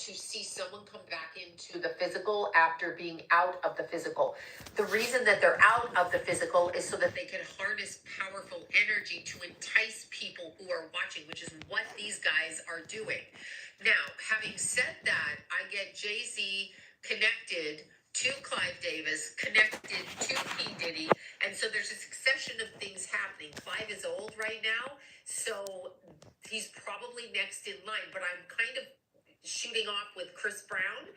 to see someone come back into the physical after being out of the physical. The reason that they're out of the physical is so that they can harness powerful energy to entice people who are watching, which is what these guys are doing. Now, having said that, I get JayZ connected to Clive Davis, connected to P. Diddy, and so there's a succession of things happening. Clive is old right now, so he's probably next in line, but I'm kind of shooting off with Chris Brown,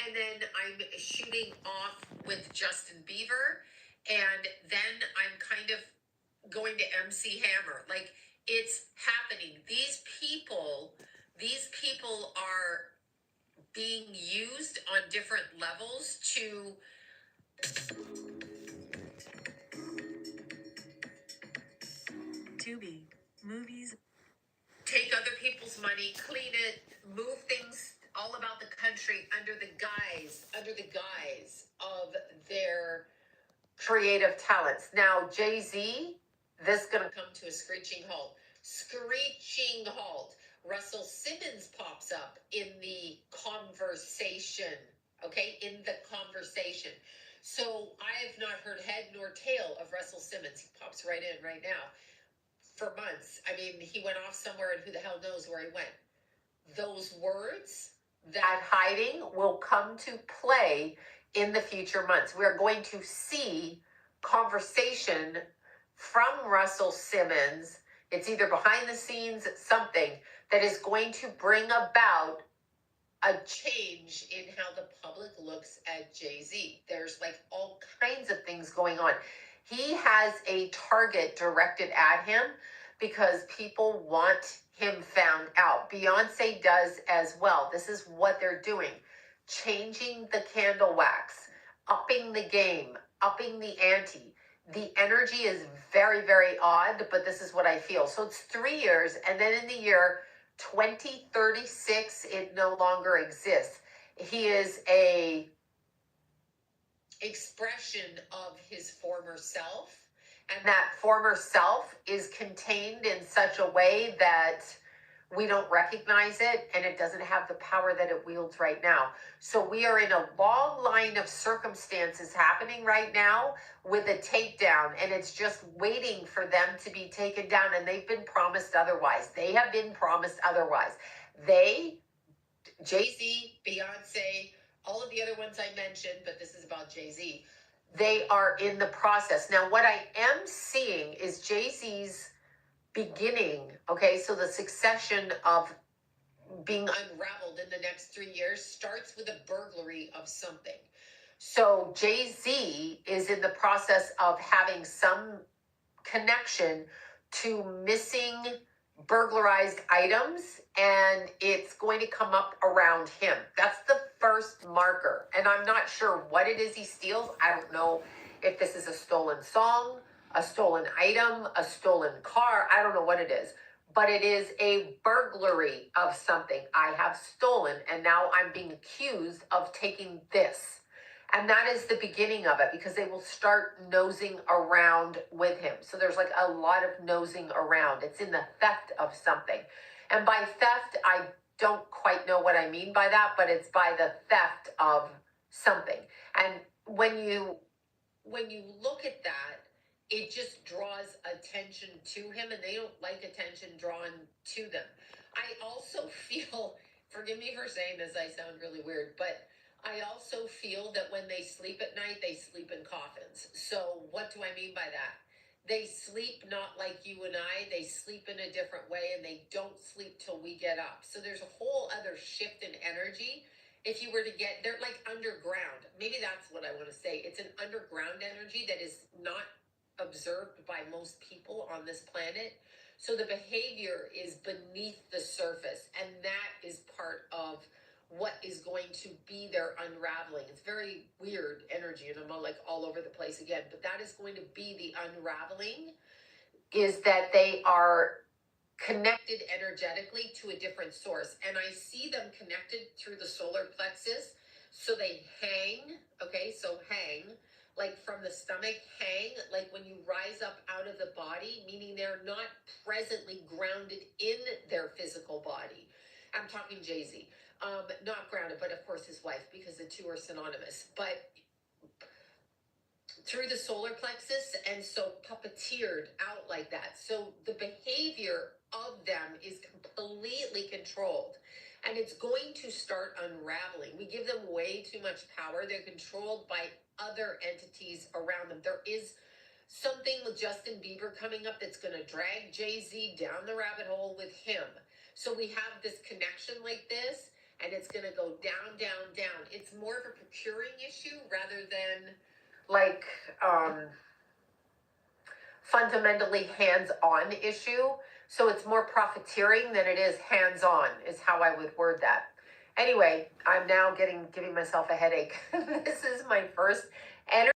and then I'm shooting off with Justin Bieber, and then I'm kind of going to MC Hammer. Like, it's happening. These people are being used on different levels to Tubi, movies, take other people's money, clean it, move things all about the country under the guise of their creative talents. Now, JayZ, this is going to come to a screeching halt. Screeching halt. Russell Simmons pops up in the conversation. Okay, in the conversation. So I have not heard head nor tail of Russell Simmons. He pops right in right now for months. I mean, he went off somewhere and who the hell knows where he went. Those words, that hiding will come to play in the future months. We're going to see conversation from Russell Simmons. It's either behind the scenes, something that is going to bring about a change in how the public looks at JayZ. There's like all kinds of things going on. He has a target directed at him because people want him found out. Beyonce does as well. This is what they're doing. Changing the candle wax, upping the game, upping the ante. The energy is very, very odd, but this is what I feel. So it's 3 years, and then in the year 2036, it no longer exists. He is a expression of his former self, and that former self is contained in such a way that we don't recognize it, and it doesn't have the power that it wields right now. So we are in a long line of circumstances happening right now with a takedown, and it's just waiting for them to be taken down, and they've been promised otherwise. They have been promised otherwise. They, JayZ, Beyonce, all of the other ones I mentioned, but this is about JayZ, they are in the process. Now, what I am seeing is JayZ's beginning, okay, so the succession of being unraveled in the next 3 years starts with a burglary of something. So JayZ is in the process of having some connection to missing burglarized items, and it's going to come up around him. That's the first marker, and I'm not sure what it is he steals. I don't know if this is a stolen song, a stolen item, a stolen car. I don't know what it is, but it is a burglary of something. I have stolen, and now I'm being accused of taking this. And that is the beginning of it, because they will start nosing around with him. So there's like a lot of nosing around. It's in the theft of something. And by theft, I don't quite know what I mean by that, but it's by the theft of something. And when you look at that, it just draws attention to him, and they don't like attention drawn to them. I also feel, forgive me for saying this, I sound really weird, but I also feel that when they sleep at night, they sleep in coffins. So what do I mean by that? They sleep not like you and I. They sleep in a different way, and they don't sleep till we get up. So there's a whole other shift in energy. If you were to get, they're like underground. Maybe that's what I want to say. It's an underground energy that is not observed by most people on this planet. So the behavior is beneath the surface, and that is part of what is going to be their unraveling. It's very weird energy, and I'm like all over the place again, but that is going to be the unraveling, is that they are connected energetically to a different source. And I see them connected through the solar plexus. So they hang, okay, so hang, like from the stomach, hang, like when you rise up out of the body, meaning they're not presently grounded in their physical body. I'm talking JayZ. not grounded, but of course his wife, because the two are synonymous, but through the solar plexus, and so puppeteered out like that. So the behavior of them is completely controlled, and it's going to start unraveling. We give them way too much power. They're controlled by other entities around them. There is something with Justin Bieber coming up that's going to drag JayZ down the rabbit hole with him. So we have this connection like this, and it's going to go down, down, down. It's more of a procuring issue rather than like fundamentally hands-on issue. So it's more profiteering than it is hands-on, is how I would word that. Anyway, I'm now giving myself a headache. This is my first energy